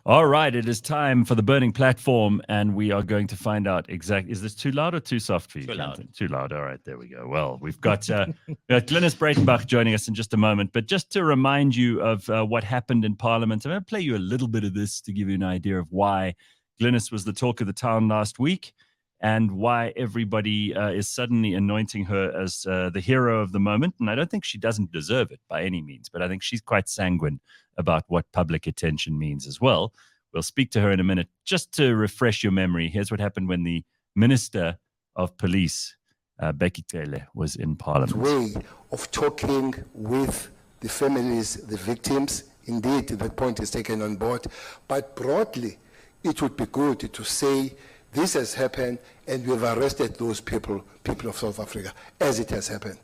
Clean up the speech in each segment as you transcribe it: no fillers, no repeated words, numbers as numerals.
All right, it is time for the burning platform, and we are going to find out exactly. Is this too loud or too soft for you? Too loud. Too loud. All right, there we go. Well, we've got Glennis Breytenbach joining us in just a moment. But just to remind you of what happened in Parliament, I'm going to play you a little bit of this to give you an idea of why Glennis was the talk of the town last week, and why everybody is suddenly anointing her as the hero of the moment. And I don't think she doesn't deserve it by any means, but I think she's quite sanguine about what public attention means as well. We'll speak to her in a minute. Just to refresh your memory, here's what happened when the Minister of Police, Bheki Cele, was in Parliament. Way of talking with the families, the victims. Indeed, that point is taken on board. But broadly, it would be good to say this has happened and we've arrested those people of South Africa, as it has happened.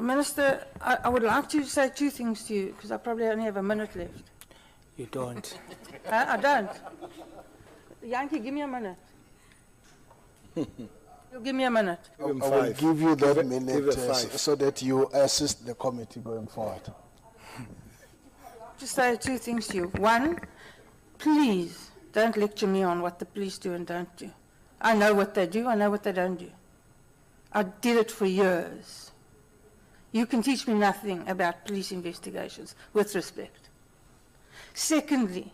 Minister, I would like to say two things to you, because I probably only have a minute left. You don't. I don't. Yankee, give me a minute. You give me a minute. I will give you that minute so that you assist the committee going forward. Just say two things to you. One, please don't lecture me on what the police do and don't do. I know what they do, I know what they don't do. I did it for years. You can teach me nothing about police investigations, with respect. Secondly,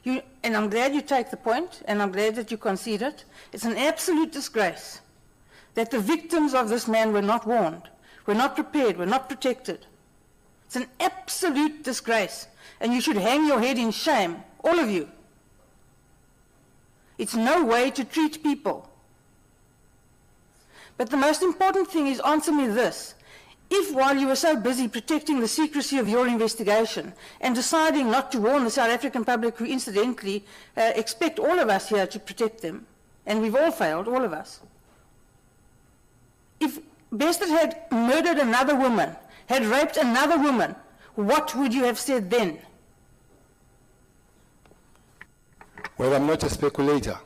and I'm glad you take the point, and I'm glad that you concede it, it's an absolute disgrace that the victims of this man were not warned, were not prepared, were not protected. It's an absolute disgrace, and you should hang your head in shame, all of you. It's no way to treat people. But the most important thing is, answer me this. If while you were so busy protecting the secrecy of your investigation and deciding not to warn the South African public, who incidentally expect all of us here to protect them, and we've all failed, all of us. If Bestard had murdered another woman, had raped another woman, what would you have said then? Well, I'm not a speculator.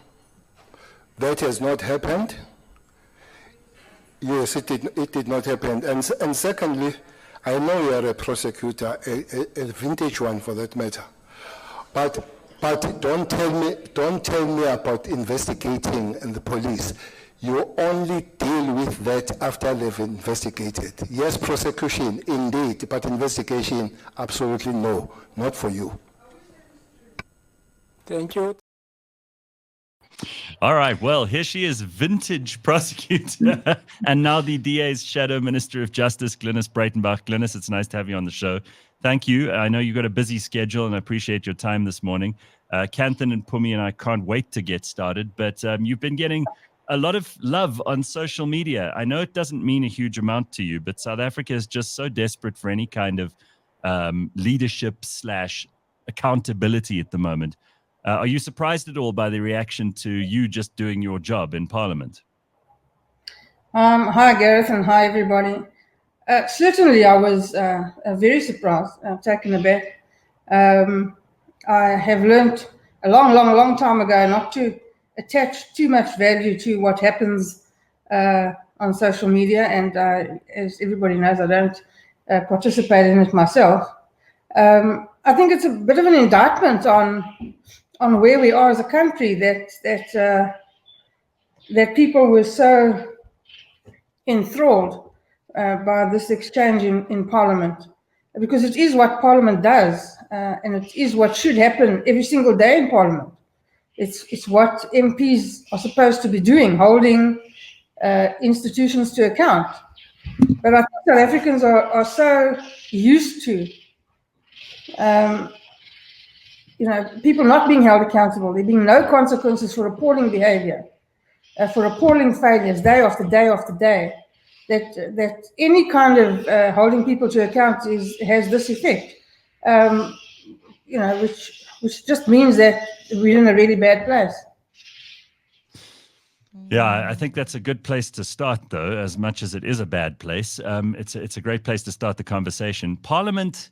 That has not happened. Yes, it did not happen. And secondly, I know you are a prosecutor, a vintage one for that matter. But don't tell me about investigating and the police. You only deal with that after they've investigated. Yes, prosecution, indeed, but investigation, absolutely no, not for you. Thank you. All right. Well, here she is, vintage prosecutor, and now the DA's Shadow Minister of Justice, Glynnis Breytenbach. Glennis, it's nice to have you on the show. Thank you. I know you've got a busy schedule, and I appreciate your time this morning. Kanthan and Phumi and I can't wait to get started, but you've been getting a lot of love on social media. I know it doesn't mean a huge amount to you, but South Africa is just so desperate for any kind of leadership / accountability at the moment. Are you surprised at all by the reaction to you just doing your job in Parliament? Hi, Gareth, and hi, everybody. Certainly, I was very surprised, taken aback. I have learned a long time ago not to attach too much value to what happens on social media, and as everybody knows, I don't participate in it myself. I think it's a bit of an indictment on where we are as a country, that people were so enthralled by this exchange in Parliament, because it is what Parliament does, and it is what should happen every single day in Parliament. It's what MPs are supposed to be doing, holding institutions to account. But I think South Africans are so used to people not being held accountable, there being no consequences for appalling behavior, for appalling failures day after day after day, that any kind of holding people to account has this effect, which just means that we're in a really bad place. Yeah, I think that's a good place to start, though, as much as it is a bad place. It's a great place to start the conversation. Parliament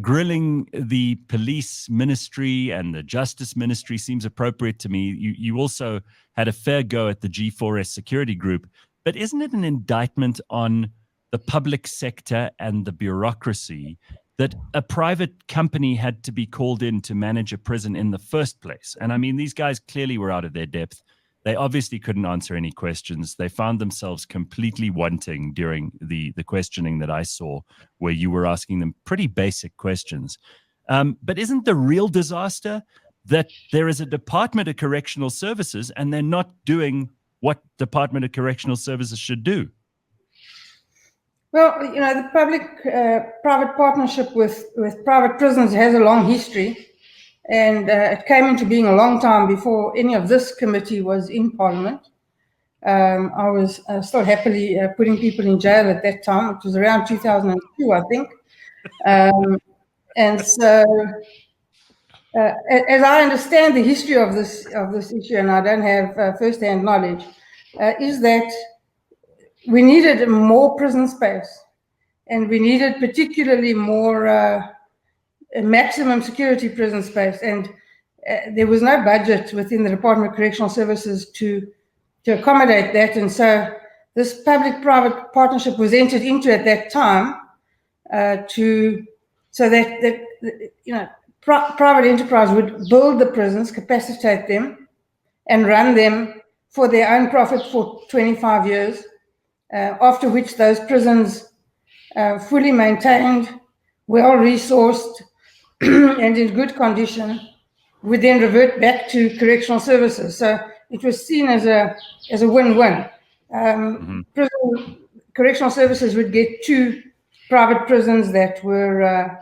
grilling the police ministry and the justice ministry seems appropriate to me. You also had a fair go at the G4S security group, but isn't it an indictment on the public sector and the bureaucracy that a private company had to be called in to manage a prison in the first place. And I mean, these guys clearly were out of their depth. They obviously couldn't answer any questions. They found themselves completely wanting during the questioning that I saw, where you were asking them pretty basic questions. But isn't the real disaster that there is a Department of Correctional Services and they're not doing what Department of Correctional Services should do? Well, you know, the public-private partnership with private prisons has a long history, and it came into being a long time before any of this committee was in Parliament. I was still happily putting people in jail at that time, which was around 2002, I think. And so, as I understand the history of this issue, and I don't have first-hand knowledge, is that we needed more prison space, and we needed particularly more maximum security prison space, and there was no budget within the Department of Correctional Services to accommodate that, and so this public-private partnership was entered into at that time so that you know, private enterprise would build the prisons, capacitate them, and run them for their own profit for 25 years. After which those prisons, fully maintained, well-resourced, and in good condition, would then revert back to correctional services. So it was seen as a win-win. Correctional services would get 2 private prisons that were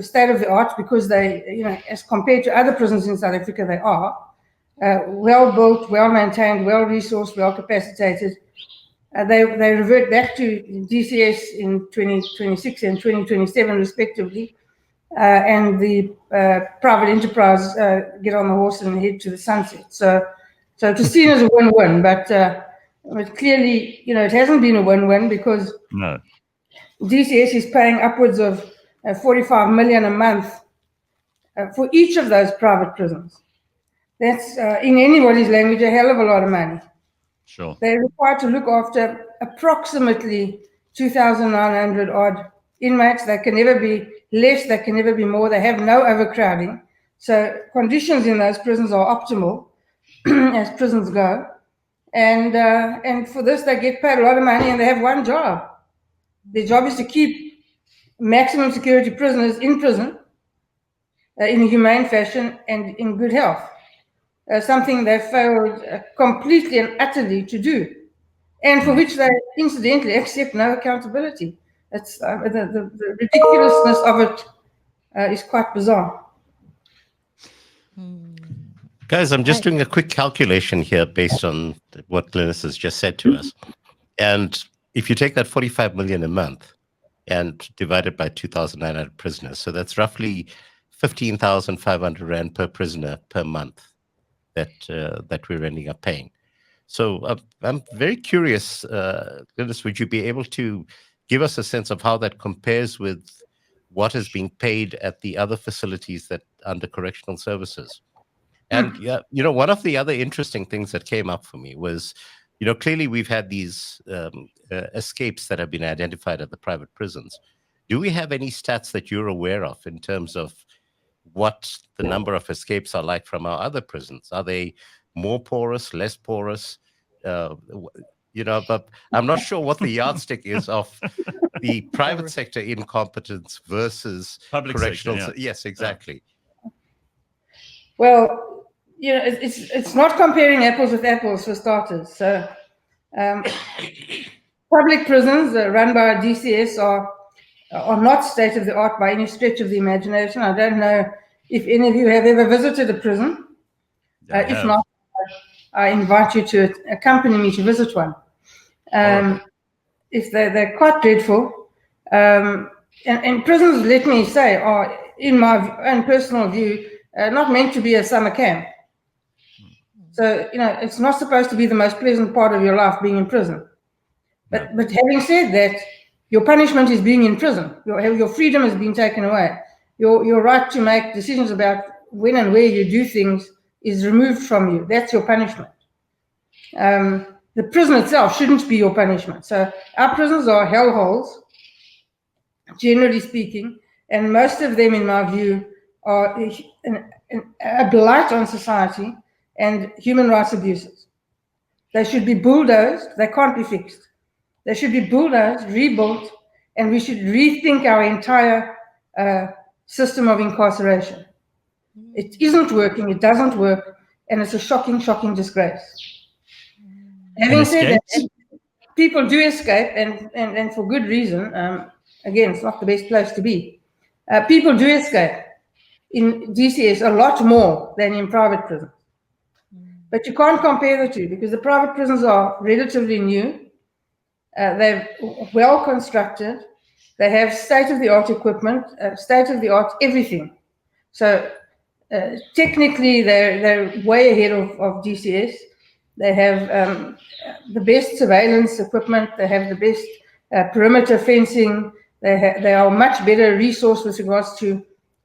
state-of-the-art, because they, you know, as compared to other prisons in South Africa, they are well-built, well-maintained, well-resourced, well-capacitated. They revert back to DCS in 2026 and 2027 respectively, and the private enterprise get on the horse and head to the sunset. So it was seen as a win-win, but clearly, you know, it hasn't been a win-win, because no. DCS is paying upwards of 45 million a month for each of those private prisons. That's, in anybody's language, a hell of a lot of money. Sure. They're required to look after approximately 2,900 odd inmates. They can never be less, they can never be more. They have no overcrowding. So conditions in those prisons are optimal as prisons go. And for this, they get paid a lot of money, and they have one job. Their job is to keep maximum security prisoners in prison in a humane fashion and in good health. Something they failed completely and utterly to do, and for which they incidentally accept no accountability. It's the ridiculousness of it is quite bizarre. Guys, I'm just doing a quick calculation here based on what Glynnis has just said to us. And if you take that 45 million a month and divide it by 2,900 prisoners, so that's roughly 15,500 rand per prisoner per month that we're ending up paying. So I'm very curious, Glynnis, would you be able to give us a sense of how that compares with what is being paid at the other facilities that under correctional services? And yeah, you know, one of the other interesting things that came up for me was, you know, clearly we've had these escapes that have been identified at the private prisons. Do we have any stats that you're aware of in terms of what the number of escapes are like from our other prisons? Are they more porous, less porous? You know, but I'm not sure what the yardstick is of the private sector incompetence versus Public correctional. sector, yeah. Yes, exactly. Well, you know, it's not comparing apples with apples for starters. So public prisons run by DCS are not state-of-the-art by any stretch of the imagination. I don't know if any of you have ever visited a prison. If not, I invite you to accompany me to visit one. If they're quite dreadful. And prisons, let me say, are, in my own personal view, not meant to be a summer camp. So, you know, it's not supposed to be the most pleasant part of your life being in prison. But having said that, your punishment is being in prison. Your freedom has been taken away. Your right to make decisions about when and where you do things is removed from you. That's your punishment. The prison itself shouldn't be your punishment. So our prisons are hellholes. generally speaking, and most of them, in my view, are a blight on society and human rights abuses. They should be bulldozed. They can't be fixed. They should be bulldozed, rebuilt, and we should rethink our entire system of incarceration. It isn't working. It doesn't work, and it's a shocking, shocking disgrace. Having said that, people do escape, and for good reason. Again, it's not the best place to be. People do escape in DCS a lot more than in private prisons. But you can't compare the two because the private prisons are relatively new. They're well constructed. They have state-of-the-art equipment, state-of-the-art everything. So technically, they're way ahead of DCS. They have the best surveillance equipment. They have the best perimeter fencing. They are much better resource with regards to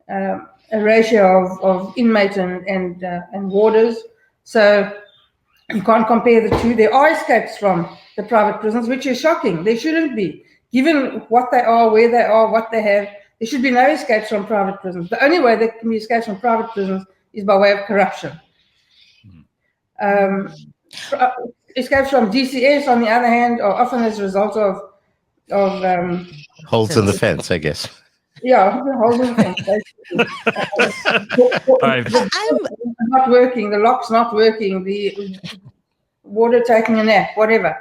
a ratio of inmate and warders. So you can't compare the two. There are escapes from the private prisons, which is shocking. There shouldn't be. Given what they are, where they are, what they have, there should be no escapes from private prisons. The only way there can be escapes from private prisons is by way of corruption. Escapes from DCS, on the other hand, are often as a result of holes in the fence, I guess. Yeah, holes in the fence. Not working. The lock's not working. The water taking a nap, whatever.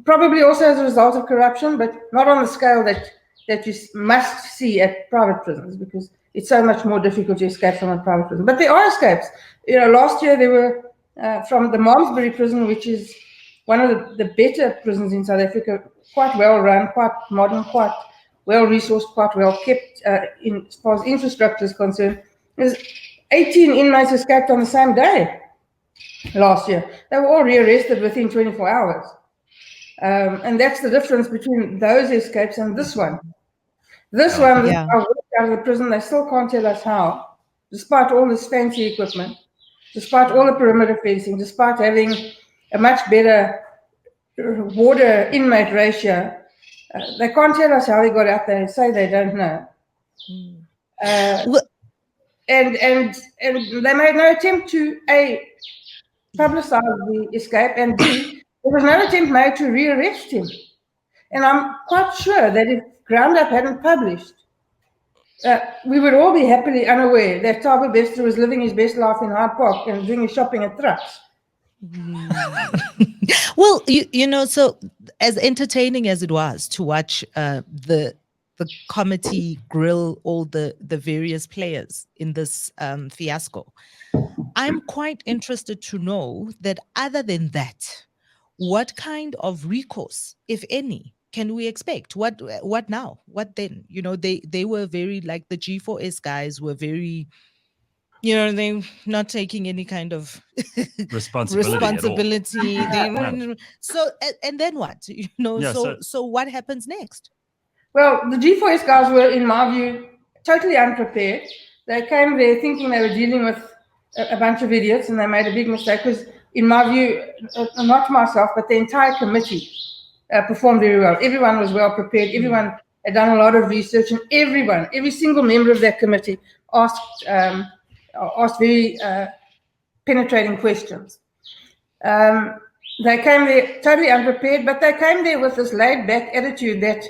Probably also as a result of corruption, but not on the scale that you must see at private prisons, because it's so much more difficult to escape from a private prison. But there are escapes. Last year there were from the Malmesbury prison, which is one of the better prisons in South Africa, quite well run, quite modern, quite well resourced, quite well kept as far as infrastructure is concerned. There's 18 inmates escaped on the same day last year. They were all rearrested within 24 hours. And that's the difference between those escapes and this one. This one, I walked out of the prison, they still can't tell us how, despite all this fancy equipment, despite all the perimeter fencing, despite having a much better warder inmate ratio. They can't tell us how they got out there and say they don't know. And they made no attempt to A, publicize the escape, and B, there was no attempt made to rearrest him. And I'm quite sure that if Groundup hadn't published, we would all be happily unaware that Thabo Bester was living his best life in Hyde Park and doing his shopping at Trucks. Well, so as entertaining as it was to watch the committee grill all the various players in this fiasco, I'm quite interested to know that other than that, what kind of recourse, if any, can we expect? What now? What then? They were very, like, the G4S guys were very, they're not taking any kind of responsibility. So, and then what? So what happens next? Well, the G4S guys were, in my view, totally unprepared. They came there thinking they were dealing with a bunch of idiots, and they made a big mistake because, in my view, not myself, but the entire committee performed very well. Everyone was well prepared. Everyone had done a lot of research, and every single member of that committee asked very penetrating questions. They came there totally unprepared, but they came there with this laid-back attitude that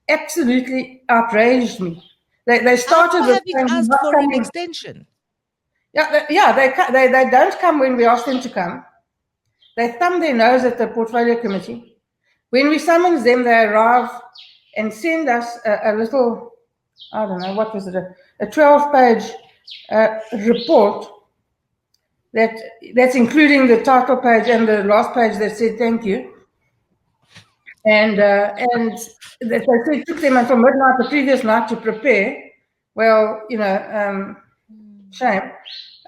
absolutely outraged me. They started with having asked for an extension. They don't come when we ask them to come. They thumb their nose at the portfolio committee. When we summons them, they arrive and send us a little, I don't know, what was it, a 12-page report that's including the title page and the last page that said thank you. And they said it took them until midnight the previous night to prepare. Well, shame.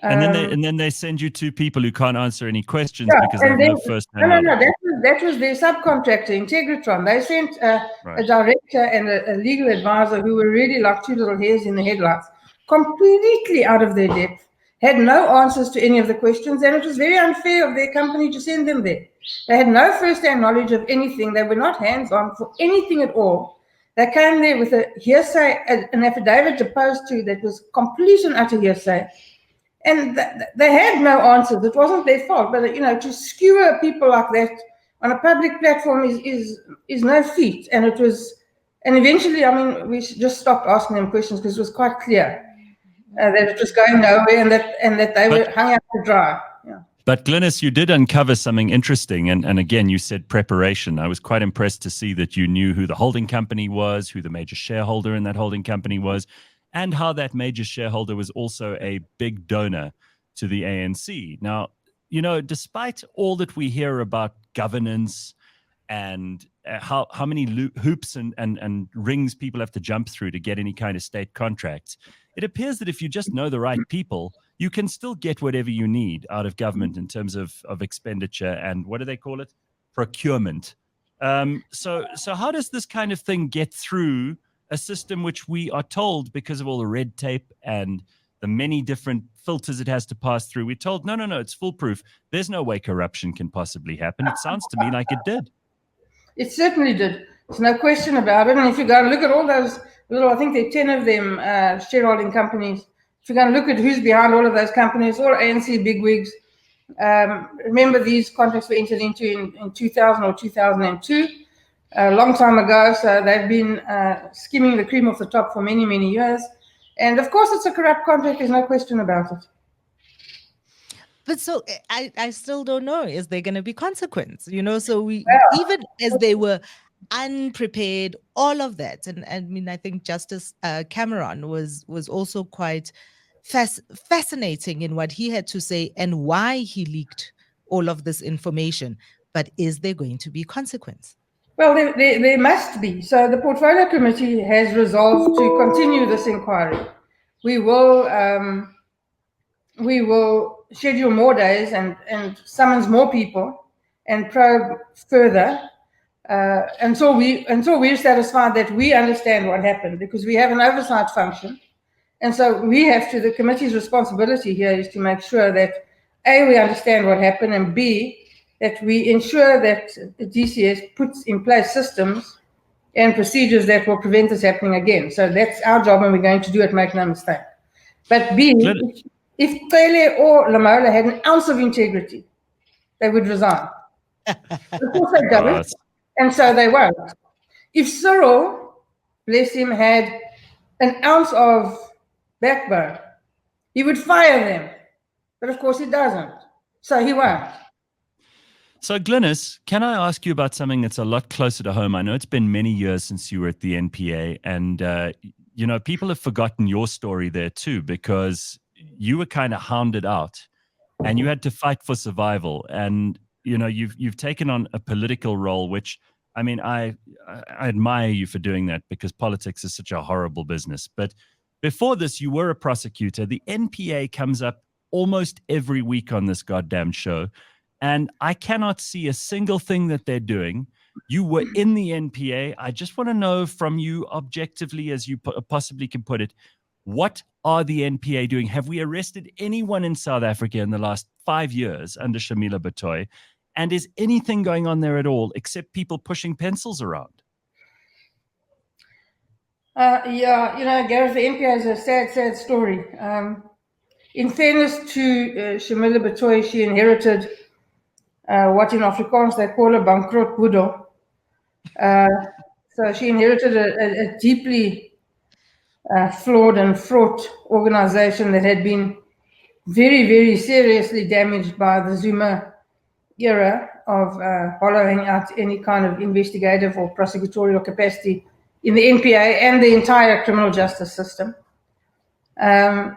And then they send you two people who can't answer any questions because they have no first-hand knowledge. That was their subcontractor, Integratron. They sent a director and a legal advisor who were really like two little hairs in the headlights, completely out of their depth, had no answers to any of the questions, and it was very unfair of their company to send them there. They had no first-hand knowledge of anything. They were not hands-on for anything at all. They came there with a hearsay, an affidavit opposed to that was complete and utter hearsay. And they had no answers. It wasn't their fault. But, you know, to skewer people like that on a public platform is no feat. And it was, and eventually, I mean, we just stopped asking them questions because it was quite clear that it was going nowhere and that they were hung out to dry. Yeah. But Glynnis, you did uncover something interesting. And again, you said preparation. I was quite impressed to see that you knew who the holding company was, who the major shareholder in that holding company was, and how that major shareholder was also a big donor to the ANC. Now, you know, despite all that we hear about governance and how many hoops and rings people have to jump through to get any kind of state contracts, it appears that if you just know the right people, you can still get whatever you need out of government in terms of expenditure and what do they call it? Procurement. So how does this kind of thing get through a system which we are told, because of all the red tape and the many different filters it has to pass through, we're told, no, it's foolproof. There's no way corruption can possibly happen. It sounds to me like it did. It certainly did. There's no question about it. And if you go and look at all those little, I think there are 10 of them shareholding companies. If you go and look at who's behind all of those companies, all ANC bigwigs. Remember, these contracts were entered into in 2000 or 2002, a long time ago. So they've been skimming the cream off the top for many, many years. And of course, it's a corrupt contract. There's no question about it. But so I still don't know. Is there going to be consequence? You know, so even as they were unprepared, all of that. And I mean, I think Justice Cameron was also quite fascinating in what he had to say and why he leaked all of this information. But is there going to be consequence? Well, there must be. So the Portfolio Committee has resolved to continue this inquiry. We will schedule more days and summons more people and probe further until we're satisfied that we understand what happened, because we have an oversight function. And so the committee's responsibility here is to make sure that A, we understand what happened, and B, that we ensure that the DCS puts in place systems and procedures that will prevent this happening again. So that's our job, and we're going to do it, make no mistake. But B, if Cele or Lamola had an ounce of integrity, they would resign. Of course they don't, and so they won't. If Cyril, bless him, had an ounce of backbone, he would fire them. But of course he doesn't, so he won't. So, Glynnis, can I ask you about something that's a lot closer to home? I know it's been many years since you were at the NPA, and you know, people have forgotten your story there too, because you were kind of hounded out, and you had to fight for survival. And you know, you've taken on a political role, which, I mean, I admire you for doing that, because politics is such a horrible business. But before this, you were a prosecutor. The NPA comes up almost every week on this goddamn show, and I cannot see a single thing that they're doing. You were in the NPA. I just want to know from you, objectively as you possibly can put it, what are the NPA doing? Have we arrested anyone in South Africa in the last 5 years under Shamila Batoy? And is anything going on there at all except people pushing pencils around? Yeah, you know, Gareth, the NPA is a sad, sad story. In fairness to Shamila Batoy, she inherited what in Afrikaans they call a bankrot boedel. So she inherited a deeply flawed and fraught organization that had been very, very seriously damaged by the Zuma era of hollowing out any kind of investigative or prosecutorial capacity in the NPA and the entire criminal justice system. I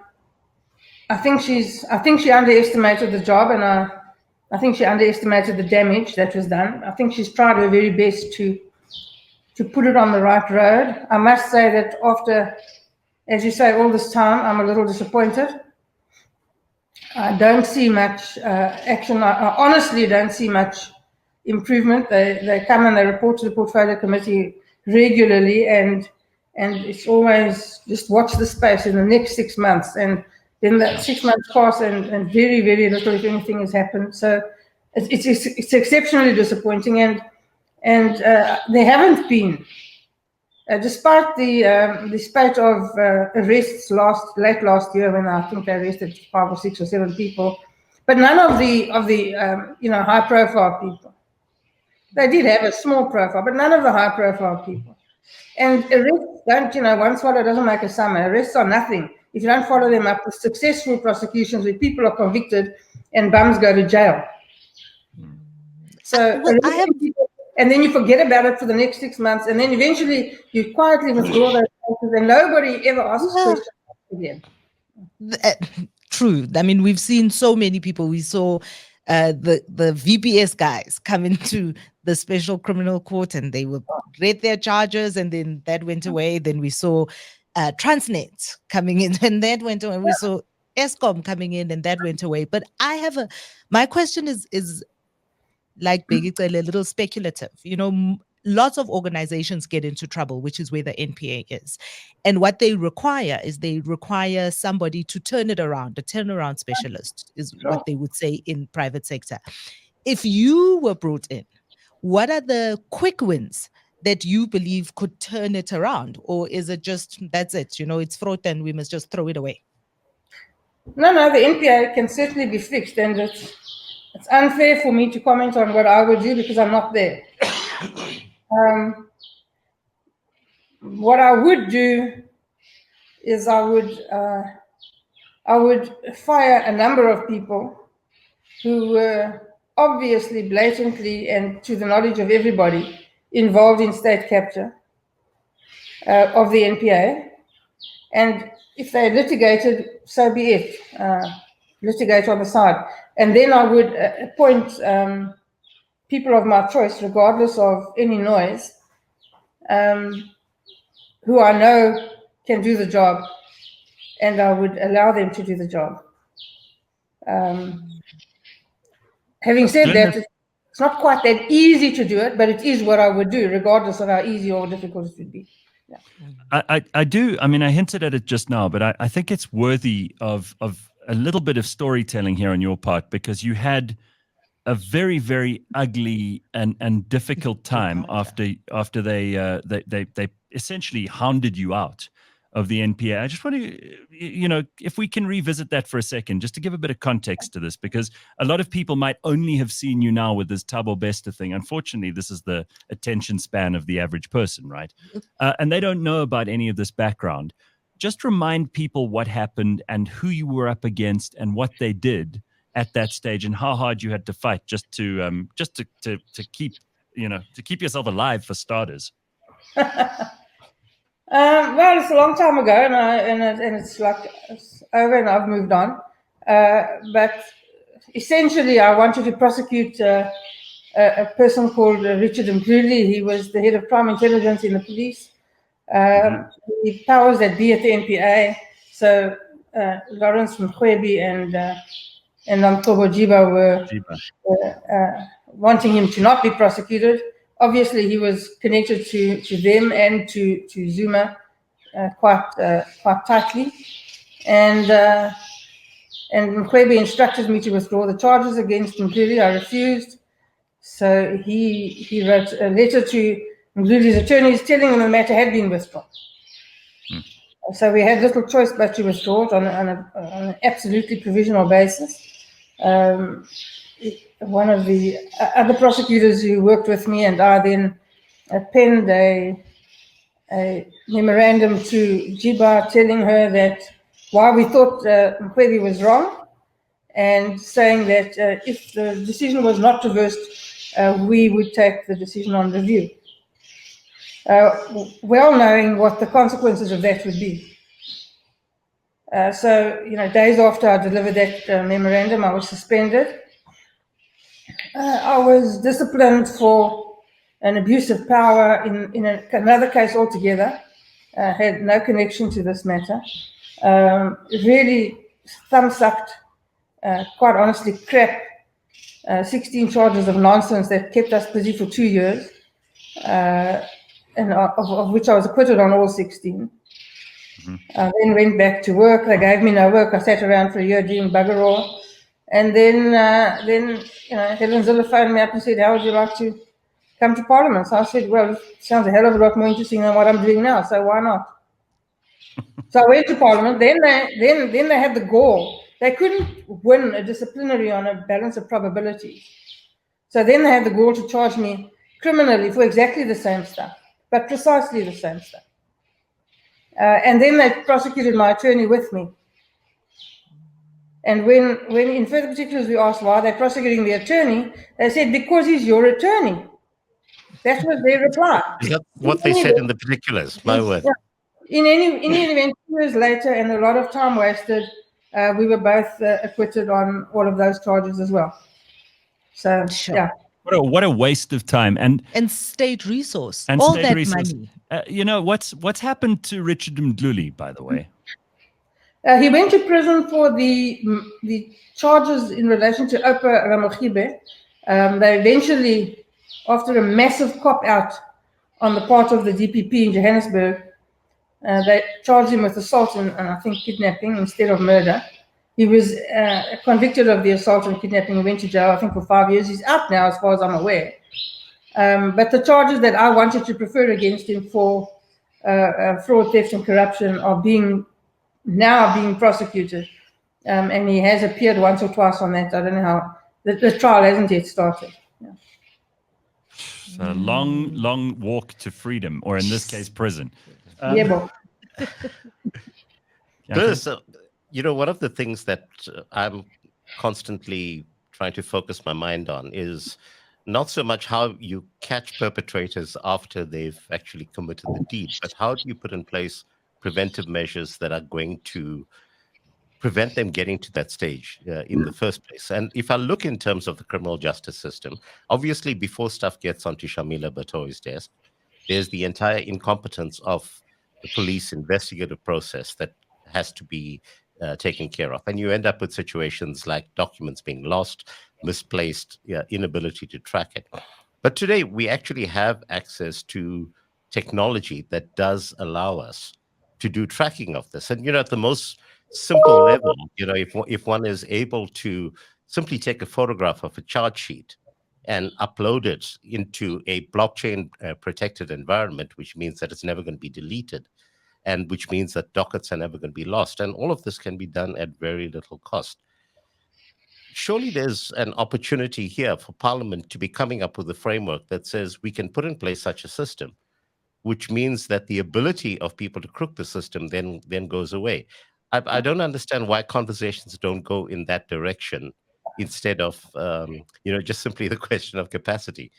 think she underestimated the job, and I think she underestimated the damage that was done. I think she's tried her very best to put it on the right road. I must say that after, as you say, all this time, I'm a little disappointed. I don't see much action. I honestly don't see much improvement. They come and they report to the Portfolio Committee regularly, and it's always just watch the space in the next 6 months. And then that 6 months pass and very, very little, if anything, has happened. So it's exceptionally disappointing, and there haven't been, despite the spate of arrests late last year, when I think they arrested 5 or 6 or 7 people, but none of the high profile people. They did have a small profile, but none of the high profile people. And arrests don't, one swallow doesn't make a summer. Arrests are nothing if you don't follow them up with successful prosecutions where people are convicted and bums go to jail. So, and then you forget about it for the next 6 months, and then eventually you quietly withdraw those cases, and nobody ever asks questions again. True. I mean, we've seen so many people. We saw the VPS guys come into the Special Criminal Court, and they read their charges, and then that went away. Then we saw Transnet coming in, and that went away. We saw ESCOM coming in, and that went away. But my question is like Bheki Cele, a little speculative. Lots of organizations get into trouble, which is where the NPA is. And what they require is somebody to turn it around. A turnaround specialist is what they would say in private sector. If you were brought in, what are the quick wins that you believe could turn it around? Or is it just, that's it, it's fraught and we must just throw it away? No, the NPA can certainly be fixed, and it's unfair for me to comment on what I would do because I'm not there. What I would do is I would fire a number of people who were obviously, blatantly, and to the knowledge of everybody, involved in state capture of the NPA. And if they litigated, so be it. Litigate on the side. And then I would appoint people of my choice, regardless of any noise, who I know can do the job, and I would allow them to do the job. Having said that, it's not quite that easy to do it, but it is what I would do, regardless of how easy or difficult it would be. Yeah. I do. I mean, I hinted at it just now, but I think it's worthy of a little bit of storytelling here on your part, because you had a very, very ugly and difficult time after they essentially hounded you out of the NPA. I just want to, if we can revisit that for a second, just to give a bit of context to this, because a lot of people might only have seen you now with this Thabo Bester thing. Unfortunately, this is the attention span of the average person, right? And they don't know about any of this background. Just remind people what happened and who you were up against and what they did at that stage, and how hard you had to fight just to keep yourself alive, for starters. Well, it's a long time ago, and it's over, and I've moved on. But essentially, I wanted to prosecute a person called Richard Mdluli. He was the head of crime intelligence in the police. The powers that be at the NPA. So Lawrence Mkhwebi and Namtobo Jiba were wanting him to not be prosecuted. Obviously, he was connected to them and to Zuma quite tightly, and Mkhwebi instructed me to withdraw the charges against Mdluli. I refused, so he wrote a letter to Mdluli's attorneys telling them the matter had been withdrawn. So we had little choice but to withdraw it on an absolutely provisional basis. One of the other prosecutors who worked with me and I then penned a memorandum to Jiba telling her that why we thought Mkhwebi was wrong, and saying that if the decision was not reversed, we would take the decision on review. Well knowing what the consequences of that would be. So, days after I delivered that memorandum, I was suspended. I was disciplined for an abuse of power in another case altogether. Had no connection to this matter. Really thumb-sucked, quite honestly, crap. 16 charges of nonsense that kept us busy for 2 years, and of which I was acquitted on all 16. I then went back to work. They gave me no work. I sat around for a year doing bugger all. And then Helen Zille phoned me up and said, how would you like to come to Parliament? So I said, well, it sounds a hell of a lot more interesting than what I'm doing now, so why not? So I went to Parliament. Then they had the gall. They couldn't win a disciplinary on a balance of probabilities. So then they had the gall to charge me criminally for exactly the same stuff, but precisely the same stuff. And then they prosecuted my attorney with me. And when in further particulars we asked why they're prosecuting the attorney, they said, because he's your attorney. That was their reply. Is that what they said in the particulars? My word. Yeah. In any event, 2 years later, and a lot of time wasted, we were both acquitted on all of those charges as well. So, Sure. yeah. What a waste of time and state resource. And all state that resource. money. What's happened to Richard Mdluli, by the way? He went to prison for the charges in relation to Opa Ramogibe. They eventually, after a massive cop-out on the part of the DPP in Johannesburg, they charged him with assault and I think kidnapping instead of murder. He was convicted of the assault and kidnapping and went to jail, I think, for 5 years. He's out now, as far as I'm aware. But the charges that I wanted to prefer against him for fraud, theft, and corruption are now being prosecuted. And he has appeared once or twice on that. I don't know how. The trial hasn't yet started. Yeah. A long walk to freedom, or in this case, prison. Yeah, So, one of the things that I'm constantly trying to focus my mind on is not so much how you catch perpetrators after they've actually committed the deed, but how do you put in place preventive measures that are going to prevent them getting to that stage in the first place. And if I look in terms of the criminal justice system, obviously before stuff gets onto Shamila Batoi's desk, there's the entire incompetence of the police investigative process that has to be taken care of. And you end up with situations like documents being lost, misplaced, inability to track it. But today we actually have access to technology that does allow us to do tracking of this. And, at the most simple level, if one is able to simply take a photograph of a charge sheet and upload it into a blockchain protected environment, which means that it's never going to be deleted, and which means that dockets are never going to be lost. And all of this can be done at very little cost. Surely there's an opportunity here for Parliament to be coming up with a framework that says we can put in place such a system, which means that the ability of people to crook the system then goes away. I don't understand why conversations don't go in that direction instead of, just simply the question of capacity.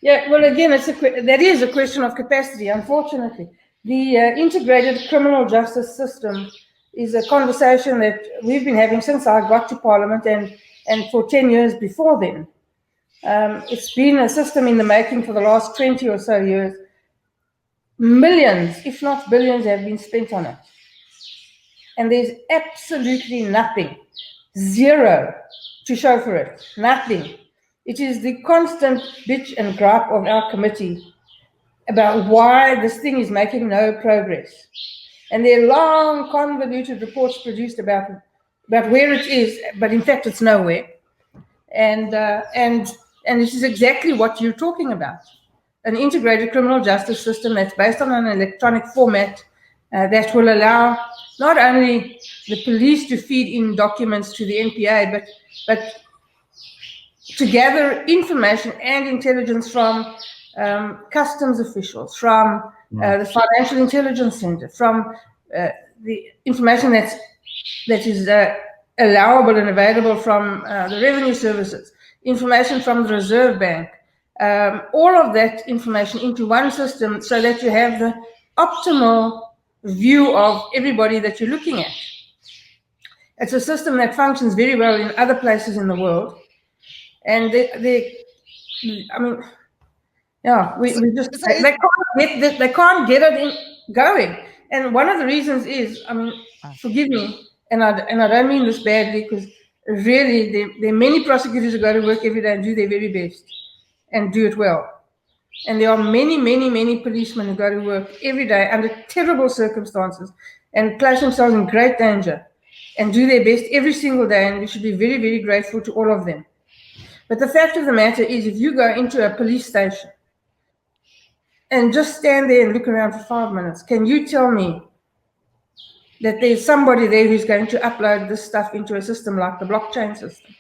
Yeah, well, again, that is a question of capacity, unfortunately. The integrated criminal justice system is a conversation that we've been having since I got to Parliament and for 10 years before then. It's been a system in the making for the last 20 or so years. Millions, if not billions, have been spent on it. And there's absolutely nothing, zero, to show for it. Nothing. It is the constant bitch and gripe of our committee about why this thing is making no progress. And there are long, convoluted reports produced about where it is, but in fact it's nowhere. And this is exactly what you're talking about. An integrated criminal justice system that's based on an electronic format that will allow not only the police to feed in documents to the NPA, but to gather information and intelligence from customs officials, from the Financial Intelligence Center, from the information that is allowable and available from the revenue services, information from the Reserve Bank, all of that information into one system so that you have the optimal view of everybody that you're looking at. It's a system that functions very well in other places in the world. And we just, they can't get it going. And one of the reasons is, forgive me, and I don't mean this badly, because really there are many prosecutors who go to work every day and do their very best and do it well. And there are many, many, many policemen who go to work every day under terrible circumstances and place themselves in great danger. and do their best every single day, and we should be very, very grateful to all of them. But the fact of the matter is, if you go into a police station and just stand there and look around for 5 minutes, can you tell me that there's somebody there who's going to upload this stuff into a system like the blockchain system?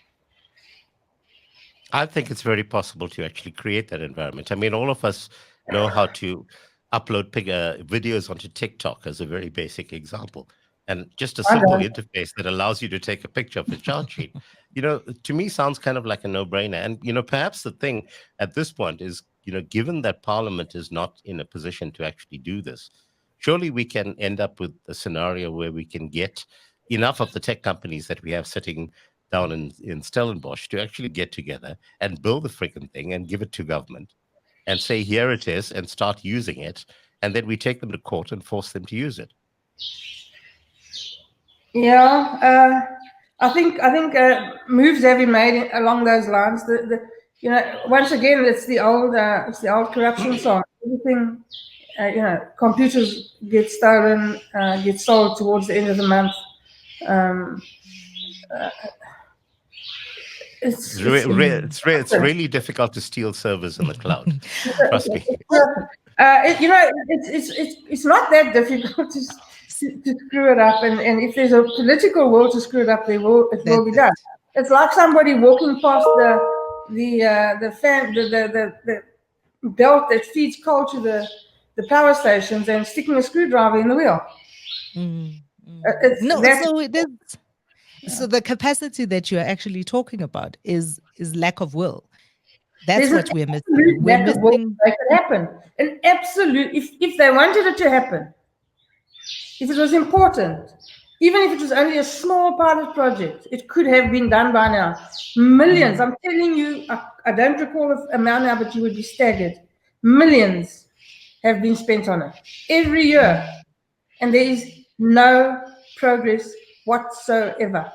I think it's very possible to actually create that environment. I mean, all of us know how to upload videos onto TikTok as a very basic example. And just a simple interface that allows you to take a picture of a chart sheet, to me sounds kind of like a no-brainer. And, perhaps the thing at this point is, given that Parliament is not in a position to actually do this, surely we can end up with a scenario where we can get enough of the tech companies that we have sitting down in Stellenbosch to actually get together and build the freaking thing and give it to government and say, here it is, and start using it. And then we take them to court and force them to use it. Yeah, I think moves have been made along those lines. Once again, it's the old corruption song. Everything, computers get stolen, get sold towards the end of the month. It's really difficult to steal servers in the cloud. Trust me. It's not that difficult to screw it up, and if there's a political will to screw it up, it will be done. It's like somebody walking past the belt that feeds coal to the power stations and sticking a screwdriver in the wheel. So the capacity that you're actually talking about is lack of will. That's what we're missing. We're missing. Make it happen. An absolute. If they wanted it to happen, if it was important, even if it was only a small pilot project, it could have been done by now. Millions. I'm telling you, I don't recall the amount now, but you would be staggered. Millions have been spent on it every year, and there is no progress whatsoever.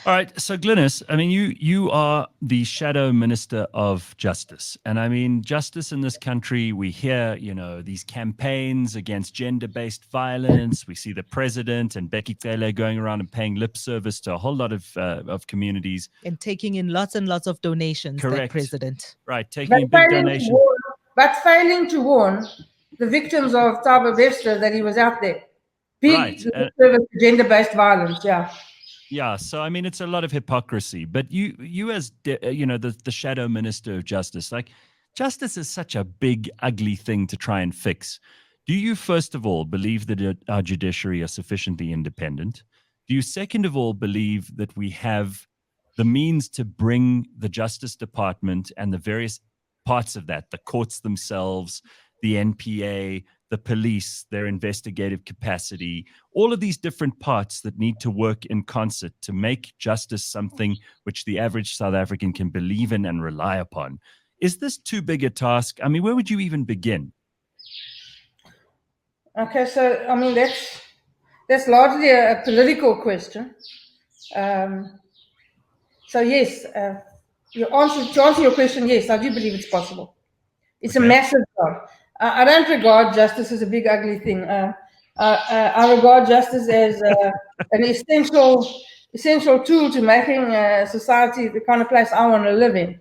All right, so Glynnis, I mean, you are the shadow minister of justice, and I mean, justice in this country. We hear, these campaigns against gender-based violence. We see the president and Bheki Cele going around and paying lip service to a whole lot of communities and taking in lots and lots of donations. Correct. That president, right? Taking in big donations, but failing to warn the victims of Thabo Bester that he was out there. Big service to gender-based violence. Yeah, so I mean, it's a lot of hypocrisy. But you as the shadow minister of justice, like, justice is such a big, ugly thing to try and fix. Do you, first of all, believe that our judiciary are sufficiently independent? Do you, second of all, believe that we have the means to bring the Justice Department and the various parts of that, the courts themselves, the NPA, the police, their investigative capacity, all of these different parts that need to work in concert to make justice something which the average South African can believe in and rely upon? Is this too big a task? I mean, where would you even begin? Okay, so I mean, that's largely a political question. So yes, to answer your question, yes, I do believe it's possible. It's a massive job. I don't regard justice as a big, ugly thing. I regard justice as an essential tool to making society the kind of place I want to live in.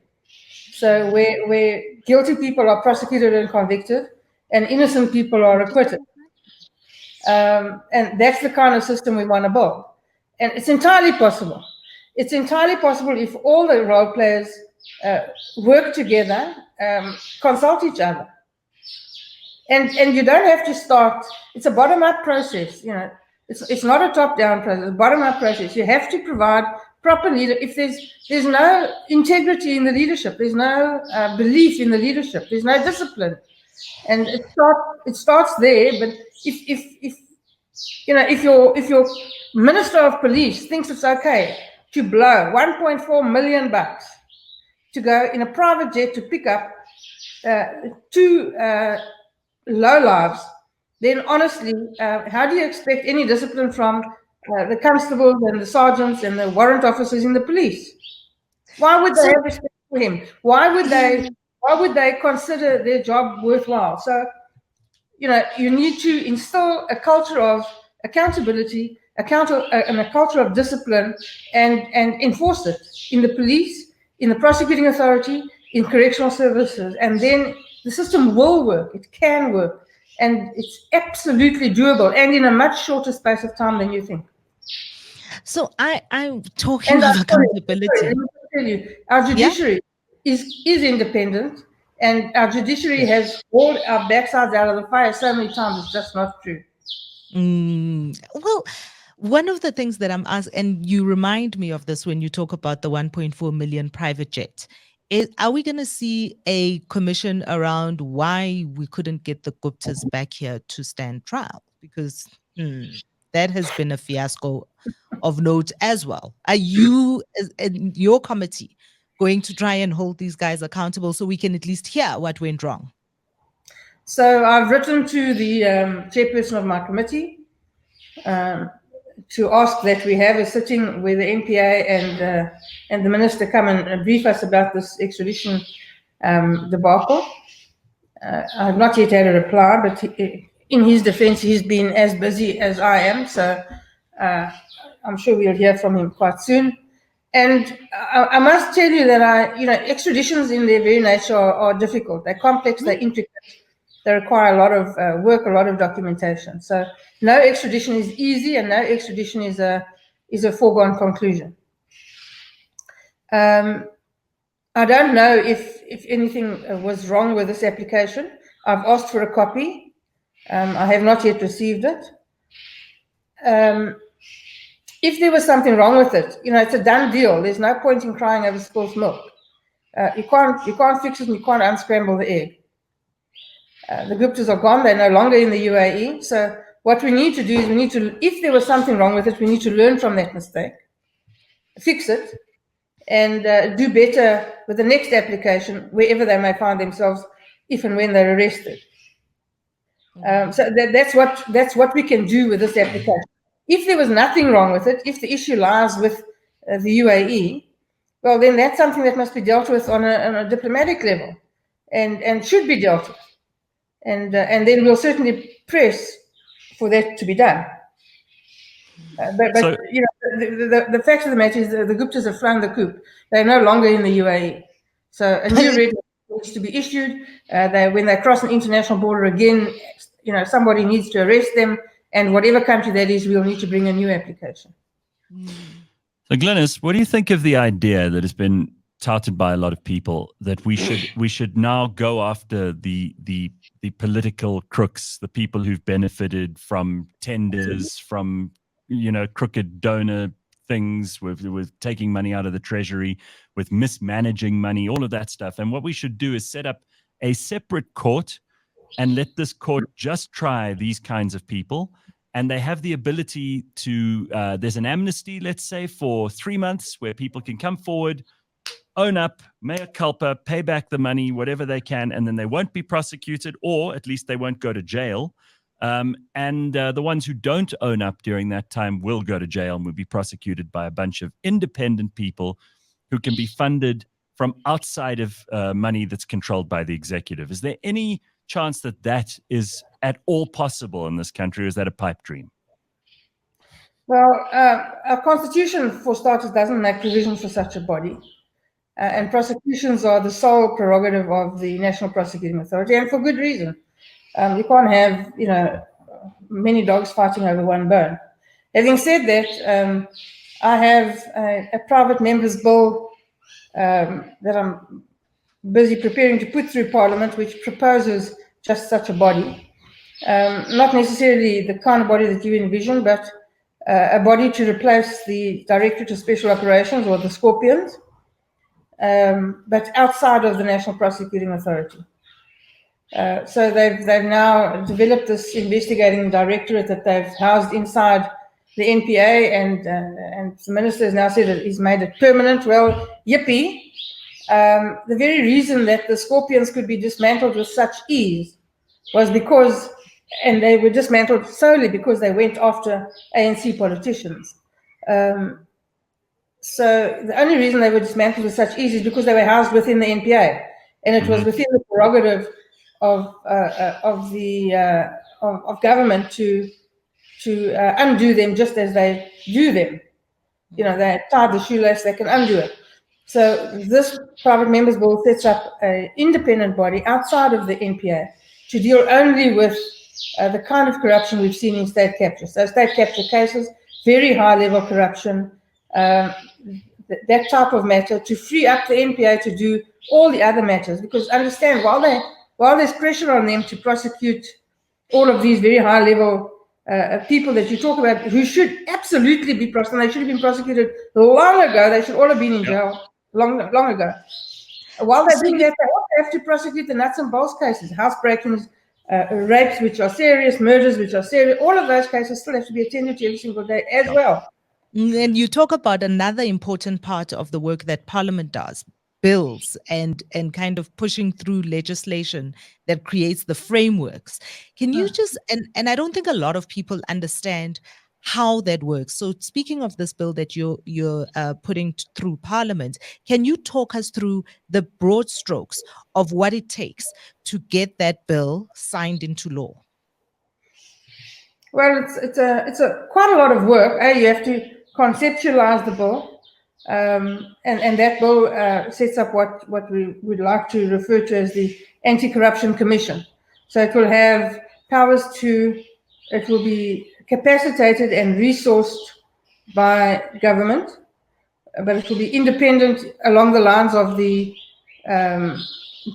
So where guilty people are prosecuted and convicted, and innocent people are acquitted. And that's the kind of system we want to build. And it's entirely possible. It's entirely possible if all the role players work together, consult each other. And you don't have to start. It's a bottom-up process. It's not a top-down process. It's a bottom-up process. You have to provide proper leadership. If there's no integrity in the leadership, there's no belief in the leadership, there's no discipline, and it starts there. But if your minister of police thinks it's okay to blow 1.4 million bucks to go in a private jet to pick up two lowlives, then honestly, how do you expect any discipline from the constables and the sergeants and the warrant officers in the police? Why would they have respect for him? Why would they consider their job worthwhile? So, you need to instill a culture of accountability, and a culture of discipline, and enforce it in the police, in the prosecuting authority, in correctional services. And then the system will work. It can work. And it's absolutely doable, and in a much shorter space of time than you think. So I'm talking of accountability. Let me tell you, our judiciary is independent, and our judiciary has hauled our backsides out of the fire so many times. It's just not true. Well, one of the things that I'm asking, and you remind me of this when you talk about the 1.4 million private jet, are we going to see a commission around why we couldn't get the Guptas back here to stand trial? Because that has been a fiasco of note as well. Are you, in your committee, going to try and hold these guys accountable so we can at least hear what went wrong? So I've written to the chairperson of my committee to ask that we have a sitting where the NPA and the minister come and brief us about this extradition debacle. I have not yet had a reply, but in his defense, he's been as busy as I am, so I'm sure we'll hear from him quite soon. And I must tell you that extraditions in their very nature are difficult. They're complex, they're intricate, they require a lot of work, a lot of documentation. So no extradition is easy, and no extradition is a foregone conclusion. I don't know if anything was wrong with this application. I've asked for a copy. I have not yet received it. If there was something wrong with it, it's a done deal. There's no point in crying over spilled milk. You can't fix it, and you can't unscramble the egg. The Guptas are gone. They're no longer in the UAE. So what we need to do is if there was something wrong with it, we need to learn from that mistake, fix it, and do better with the next application, wherever they may find themselves, if and when they're arrested. So that's what we can do with this application. If there was nothing wrong with it, if the issue lies with the UAE, well, then that's something that must be dealt with on a diplomatic level, and should be dealt with. And then we'll certainly press for that to be done. But the fact of the matter is that the Guptas have flown the coop. They're no longer in the UAE. So a new red needs to be issued. When they cross an international border again, somebody needs to arrest them, and whatever country that is, we'll need to bring a new application. So, Glennis, what do you think of the idea that has been touted by a lot of people that we should now go after the political crooks, the people who've benefited from tenders, from crooked donor things, with taking money out of the treasury, with mismanaging money, all of that stuff. And what we should do is set up a separate court and let this court just try these kinds of people. And they have the ability to, there's an amnesty, let's say, for 3 months where people can come forward, own up, mea culpa, pay back the money, whatever they can, and then they won't be prosecuted, or at least they won't go to jail. And the ones who don't own up during that time will go to jail and will be prosecuted by a bunch of independent people who can be funded from outside of money that's controlled by the executive. Is there any chance that that is at all possible in this country, or is that a pipe dream? Well, our constitution, for starters, doesn't make provision for such a body. And prosecutions are the sole prerogative of the National Prosecuting Authority, and for good reason. You can't have, many dogs fighting over one bone. Having said that, I have a private member's bill that I'm busy preparing to put through Parliament, which proposes just such a body. Not necessarily the kind of body that you envision, but a body to replace the Directorate of Special Operations, or the Scorpions, but outside of the National Prosecuting Authority. So they've now developed this investigating directorate that they've housed inside the NPA, and the minister has now said that he's made it permanent. Well, yippee. The very reason that the Scorpions could be dismantled with such ease was because, and they were dismantled solely because they went after ANC politicians. So the only reason they were dismantled with such ease is because they were housed within the NPA, and it was within the prerogative of government to undo them just as they do them. You know, they tied the shoelace, they can undo it. So this private members bill sets up an independent body outside of the NPA to deal only with the kind of corruption we've seen in state capture. So state capture cases, very high level corruption, that type of matter, to free up the NPA to do all the other matters. Because understand, while there's pressure on them to prosecute all of these very high level people that you talk about, who should absolutely be prosecuted, they should have been prosecuted long ago, they should all have been in jail long ago. While they're doing that, they also have to prosecute the nuts and bolts cases, house break-ins, rapes which are serious, murders which are serious. All of those cases still have to be attended to every single day as well. And you talk about another important part of the work that Parliament does, bills and kind of pushing through legislation that creates the frameworks. Can you just, and I don't think a lot of people understand how that works. So speaking of this bill that you're putting through Parliament, can you talk us through the broad strokes of what it takes to get that bill signed into law? Well, it's quite a lot of work. You have to conceptualize the bill, and that bill sets up what we would like to refer to as the AntiCorruption Commission. So it will have powers it will be capacitated and resourced by government, but it will be independent along the lines of the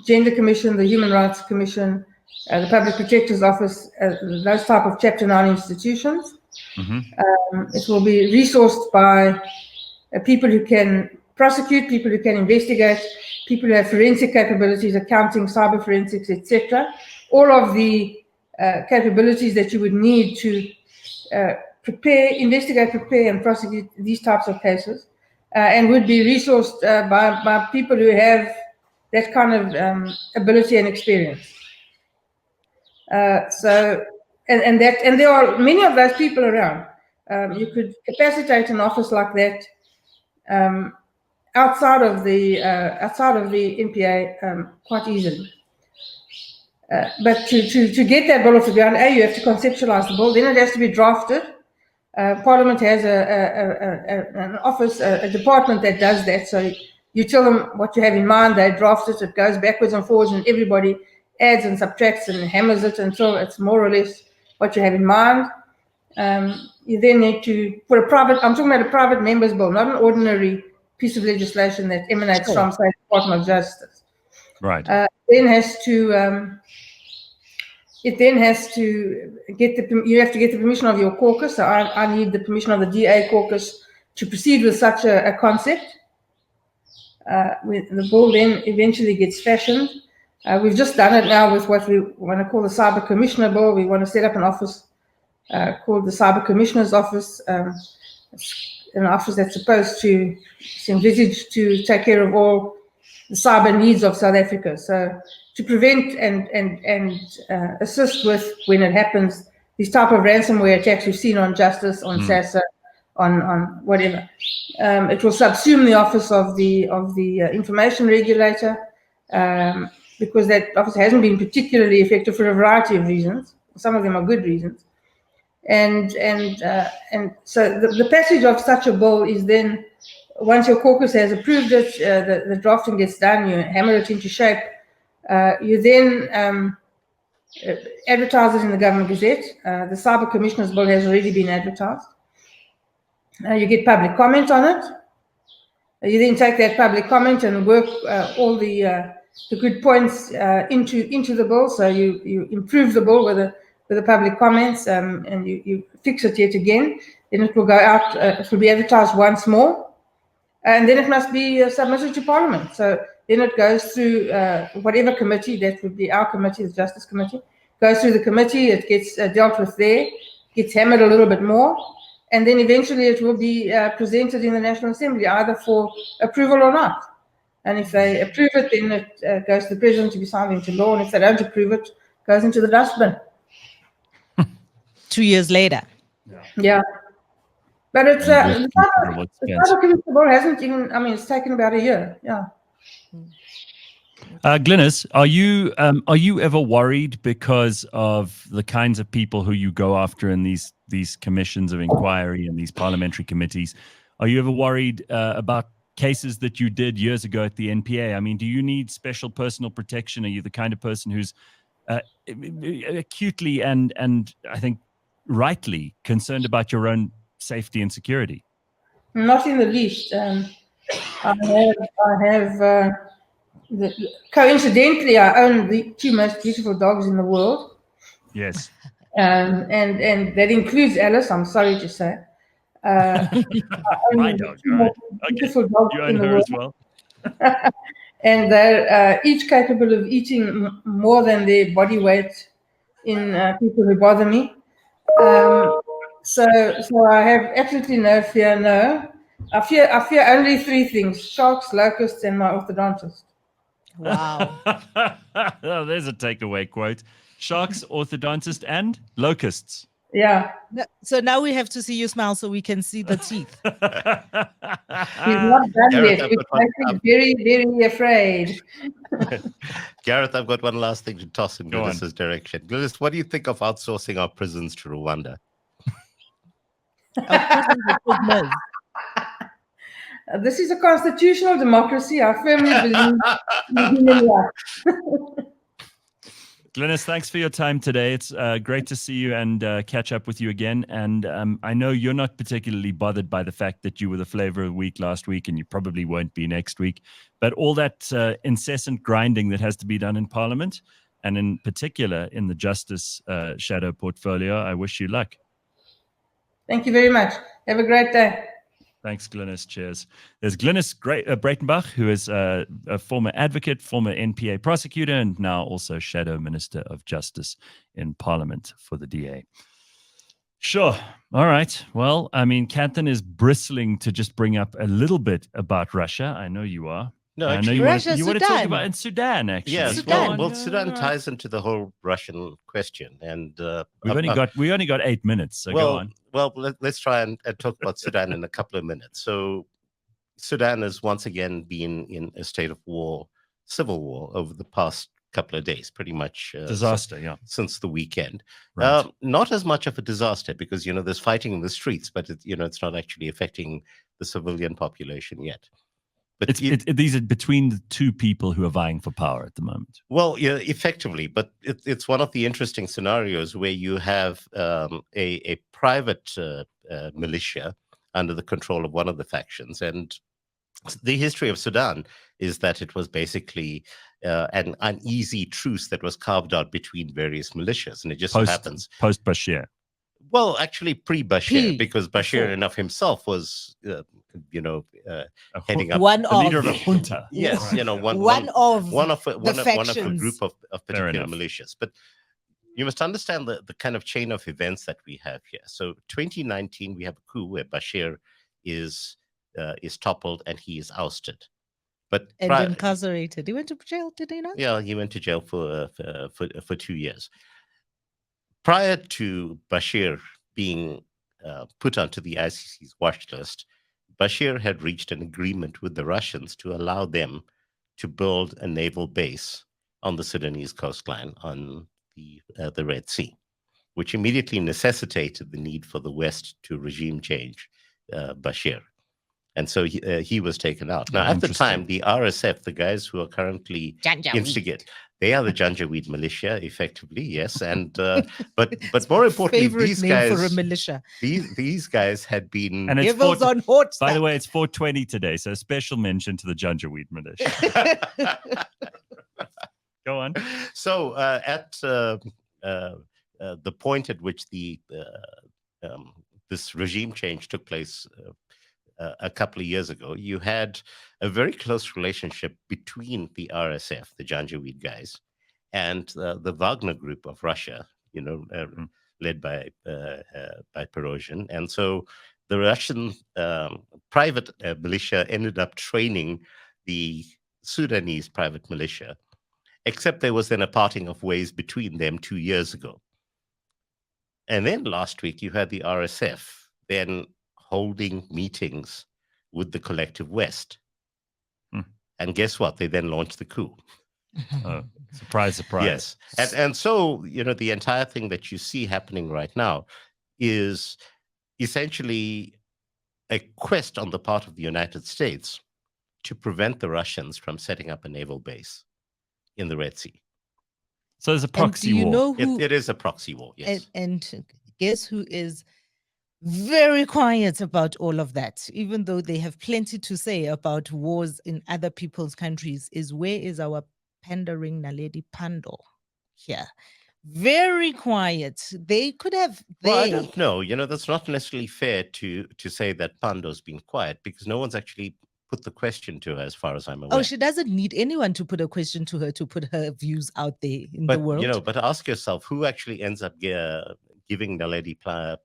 Gender Commission, the Human Rights Commission, the Public Protector's Office, those type of Chapter 9 institutions. It will be resourced by people who can prosecute, people who can investigate, people who have forensic capabilities, accounting, cyber forensics, etc. All of the capabilities that you would need to investigate, prepare, and prosecute these types of cases, and would be resourced by people who have that kind of ability and experience. And there are many of those people around. You could capacitate an office like that outside of the NPA quite easily. But to get that bill off the ground, you have to conceptualize the bill. Then it has to be drafted. Parliament has an office, a department that does that. So you tell them what you have in mind, they draft it. It goes backwards and forwards, and everybody adds and subtracts and hammers it until it's more or less what you have in mind. You then need to, I'm talking about a private member's bill, not an ordinary piece of legislation that emanates from, say, the Department of Justice. Right. It then has to you have to get the permission of your caucus. So I need the permission of the DA caucus to proceed with such a concept. The bill then eventually gets fashioned. We've just done it now with what we want to call the Cyber Commissioner Bill. We want to set up an office called the Cyber Commissioner's Office, an office that's supposed to envisage to take care of all the cyber needs of South Africa. So to prevent and assist with, when it happens, these type of ransomware attacks we've seen on Justice, on SASA, on whatever. It will subsume the office of the information regulator, because that office hasn't been particularly effective for a variety of reasons. Some of them are good reasons. And so the passage of such a bill is then, once your caucus has approved it, the drafting gets done, you hammer it into shape, you then advertise it in the Government Gazette. The Cyber Commissioner's Bill has already been advertised. You get public comment on it. You then take that public comment and work all the good points into the bill. So you improve the bill with the public comments, and you fix it yet again. Then it will go out. It will be advertised once more, and then it must be submitted to Parliament. So then it goes through whatever committee, that would be our committee, the Justice Committee, goes through the committee. It gets dealt with there, gets hammered a little bit more, and then eventually it will be presented in the National Assembly, either for approval or not. And if they approve it, then it goes to the President to be signed into law. And if they don't approve it, it goes into the dustbin. 2 years later. Yeah. But it's the Cyber Commission Bill hasn't even, it's taken about a year. Yeah. Glynnis, are you ever worried because of the kinds of people who you go after in these commissions of inquiry and these parliamentary committees? Are you ever worried about cases that you did years ago at the NPA? I mean, do you need special personal protection? Are you the kind of person who's acutely and I think rightly concerned about your own safety and security? Not in the least. Coincidentally, I own the two most beautiful dogs in the world. Yes. And that includes Alice, I'm sorry to say. My dog, all right. Okay. You own her as well? And they're each capable of eating more than their body weight in people who bother me. So I have absolutely no fear, no. I fear only three things: sharks, locusts, and my orthodontist. Wow. Oh, there's a takeaway quote. Sharks, orthodontist, and locusts. Yeah. So now we have to see you smile so we can see the teeth. He's not done Gareth, yet. I've It's got one- making me very, very afraid. Gareth, I've got one last thing to toss in Go on. Glynis's direction. Glynis, what do you think of outsourcing our prisons to Rwanda? This is a constitutional democracy. I firmly believe in human rights. Glynis, thanks for your time today. It's great to see you and catch up with you again. And I know you're not particularly bothered by the fact that you were the flavor of the week last week, and you probably won't be next week. But all that incessant grinding that has to be done in Parliament, and in particular in the Justice shadow portfolio, I wish you luck. Thank you very much. Have a great day. Thanks, Glynnis. Cheers. There's Glynnis Breytenbach, who is a former advocate, former NPA prosecutor, and now also Shadow Minister of Justice in Parliament for the DA. Sure. All right. Well, I mean, Kanthan is bristling to just bring up a little bit about Russia. I know you are. No, I know actually, you want to talk Sudan. about in Sudan, actually. yes. Sudan. Well, Sudan ties into the whole Russian question, and we only got 8 minutes. So go on. Well, let's try and talk about Sudan in a couple of minutes. So, Sudan has once again been in a state of war, civil war, over the past couple of days, pretty much Disaster, yeah. since the weekend. Right. Not as much of a disaster because there's fighting in the streets, but it's not actually affecting the civilian population yet. But these are between the two people who are vying for power at the moment. Well, yeah, effectively, but it's one of the interesting scenarios where you have a private militia under the control of one of the factions. And the history of Sudan is that it was basically an uneasy truce that was carved out between various militias. And it just so happens. Post-Bashir. Well, actually pre-Bashir, because Bashir enough himself was, heading up the leader of a junta. Yes, one of a group of particular militias. But you must understand the kind of chain of events that we have here. So 2019, we have a coup where Bashir is toppled and he is ousted. But incarcerated. He went to jail, did he not? Yeah, he went to jail for 2 years. Prior to Bashir being put onto the ICC's watch list, Bashir had reached an agreement with the Russians to allow them to build a naval base on the Sudanese coastline on the Red Sea, which immediately necessitated the need for the West to regime change Bashir. And so he was taken out. Now, at the time, the RSF, the guys who are currently instigate, they are the Janjaweed militia, effectively, yes. And but more importantly, these guys for a militia. These guys had been and it's on horse. By the way, it's 420 today, so special mention to the Janjaweed militia. Go on. So at the point at which this regime change took place a couple of years ago, you had a very close relationship between the RSF, the Janjaweed guys, and the Wagner group of Russia, led by Perozhin. And so the Russian private militia ended up training the Sudanese private militia, except there was then a parting of ways between them 2 years ago. And then last week, you had the RSF then holding meetings with the collective West. And guess what? They then launched the coup. Oh, surprise, surprise. Yes. And so, the entire thing that you see happening right now is essentially a quest on the part of the United States to prevent the Russians from setting up a naval base in the Red Sea. So there's a proxy do you war. know who, It is a proxy war, yes. and guess who is very quiet about all of that, even though they have plenty to say about wars in other people's countries, is where is our pandering Naledi Pando here? Very quiet. They could have. Well, I don't know. That's not necessarily fair to say that Pando's been quiet, because no one's actually put the question to her, as far as I'm aware. Oh, she doesn't need anyone to put a question to her to put her views out there in the world. But ask yourself, who actually ends up giving Naledi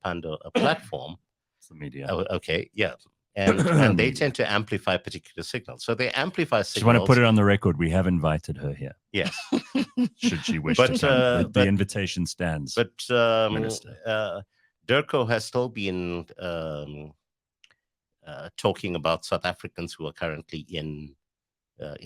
Pando a platform? It's the media. Oh, okay, yeah. And they tend to amplify particular signals. So they amplify signals. Just want to put it on the record. We have invited her here. Yes. Should she wish to come. The invitation stands. But Minister. Durko has still been talking about South Africans who are currently in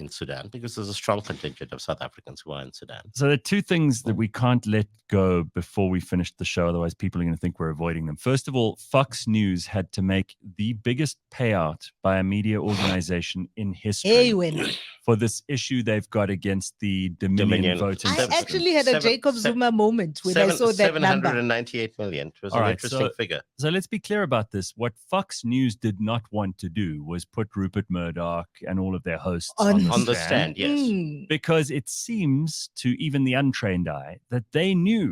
Sudan, because there's a strong contingent of South Africans who are in Sudan. So there are two things that we can't let go before we finish the show, otherwise people are going to think we're avoiding them. First of all, Fox News had to make the biggest payout by a media organization in history for this issue they've got against the Dominion voting I system. actually had a Jacob Zuma moment when I saw that number. 798 million. It was an interesting figure. So let's be clear about this. What Fox News did not want to do was put Rupert Murdoch and all of their hosts on the stand, yes. Because it seems to even the untrained eye that they knew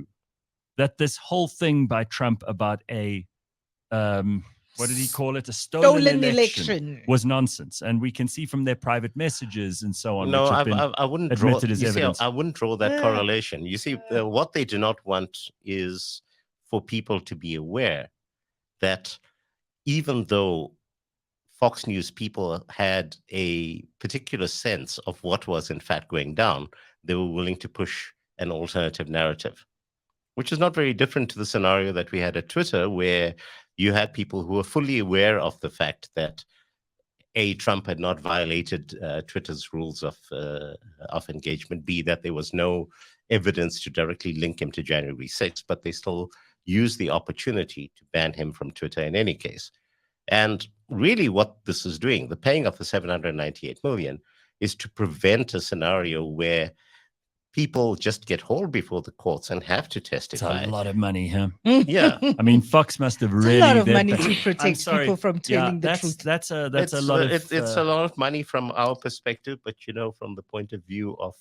that this whole thing by Trump about a what did he call it? A stolen election was nonsense. And we can see from their private messages and so on. No, which have been I wouldn't admitted draw. as You evidence. see, I wouldn't draw that correlation. You see, what they do not want is for people to be aware that even though Fox News people had a particular sense of what was in fact going down, they were willing to push an alternative narrative, which is not very different to the scenario that we had at Twitter, where you had people who were fully aware of the fact that A, Trump had not violated Twitter's rules of engagement, B, that there was no evidence to directly link him to January 6th, but they still used the opportunity to ban him from Twitter in any case. And really what this is doing, the paying of the 798 million, is to prevent a scenario where people just get hauled before the courts and have to testify. It's a lot of money, huh? Yeah. I mean, Fox must have really... a lot of money to protect people from telling the truth. That's a lot of... It's a lot of money from our perspective, but, from the point of view of...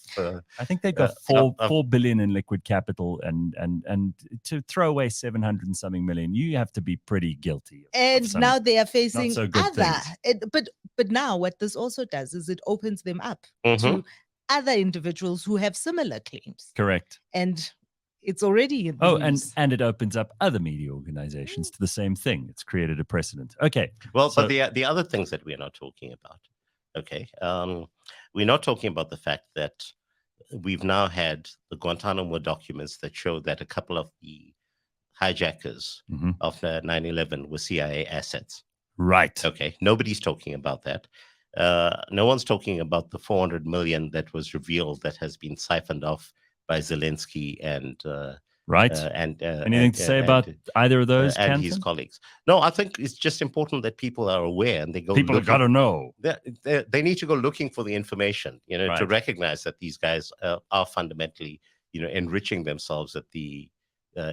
I think they've got 4 billion in liquid capital, and to throw away 700 and something million, you have to be pretty guilty. And now they are facing so good but now what this also does is it opens them up to other individuals who have similar claims. Correct. And it's already in the news. and it opens up other media organizations to the same thing. It's created a precedent. Okay. Well, but the other things that we're not talking about, okay, we're not talking about the fact that we've now had the Guantanamo documents that show that a couple of the hijackers of 9/11 were CIA assets. Right. Okay. Nobody's talking about that. No one's talking about the 400 million that was revealed that has been siphoned off by Zelensky and anything to say about either of those and his colleagues? No, I think it's just important that people are aware and they go. People have got to know. They need to go looking for the information, to recognize that these guys are fundamentally, enriching themselves at the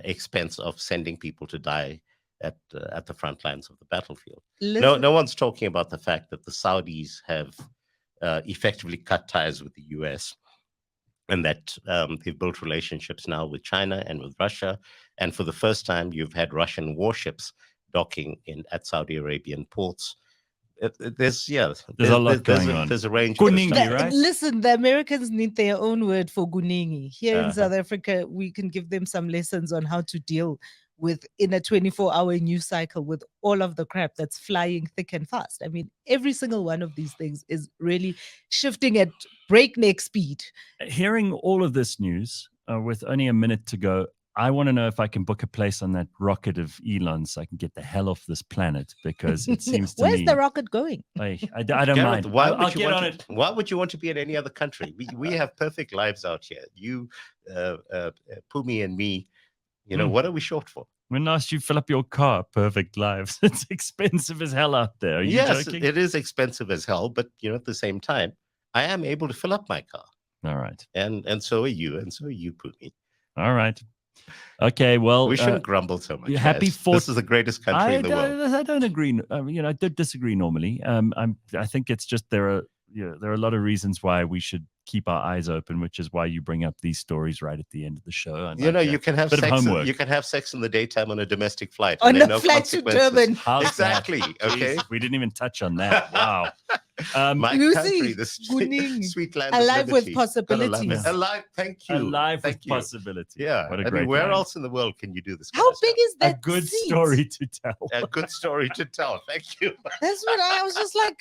expense of sending people to die at the front lines of the battlefield. No one's talking about the fact that the Saudis have effectively cut ties with the US, and that they've built relationships now with China and with Russia. And for the first time, you've had Russian warships docking at Saudi Arabian ports. There's a lot going on. There's a range of stuff. Right? Listen, the Americans need their own word for guningi. Here in South Africa, we can give them some lessons on how to deal in a 24-hour news cycle with all of the crap that's flying thick and fast. I mean, every single one of these things is really shifting at breakneck speed. Hearing all of this news with only a minute to go, I want to know if I can book a place on that rocket of Elon's so I can get the hell off this planet, because it seems to Where's me... the rocket going? I don't Gareth, mind. Why I'll would you get want on to, it. Why would you want to be in any other country? We have perfect lives out here. You, Phumi and me, what are we short for? When last you fill up your car, perfect lives. It's expensive as hell out there. Are you joking? It is expensive as hell, but at the same time, I am able to fill up my car. All right. And so are you, Phumi. All right. Okay, well... we shouldn't grumble so much. Happy guys. This is the greatest country in the world. I don't agree. I did disagree normally. I think it's just there are a lot of reasons why we should keep our eyes open, which is why you bring up these stories right at the end of the show. You can have bit of sex. homework. You can have sex in the daytime on a domestic flight. On and a flight to Durban. How's Exactly. that? Okay. Jeez, we didn't even touch on that. Wow. My Lucy, country, the sweet land of alive with liberty. possibilities. Alive, thank you. Alive Thank with you. possibility. Yeah. What a great where line. else in the world can you do this? How big is A that good seat? story to tell. A good story to tell. Thank you. That's what I was just like,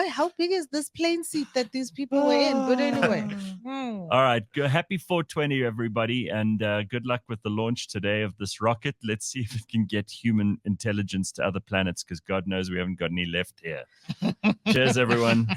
how big is this plane seat that these people were in? But anyway. All right. Happy 420, everybody. And good luck with the launch today of this rocket. Let's see if it can get human intelligence to other planets, because God knows we haven't got any left here. Cheers, everyone.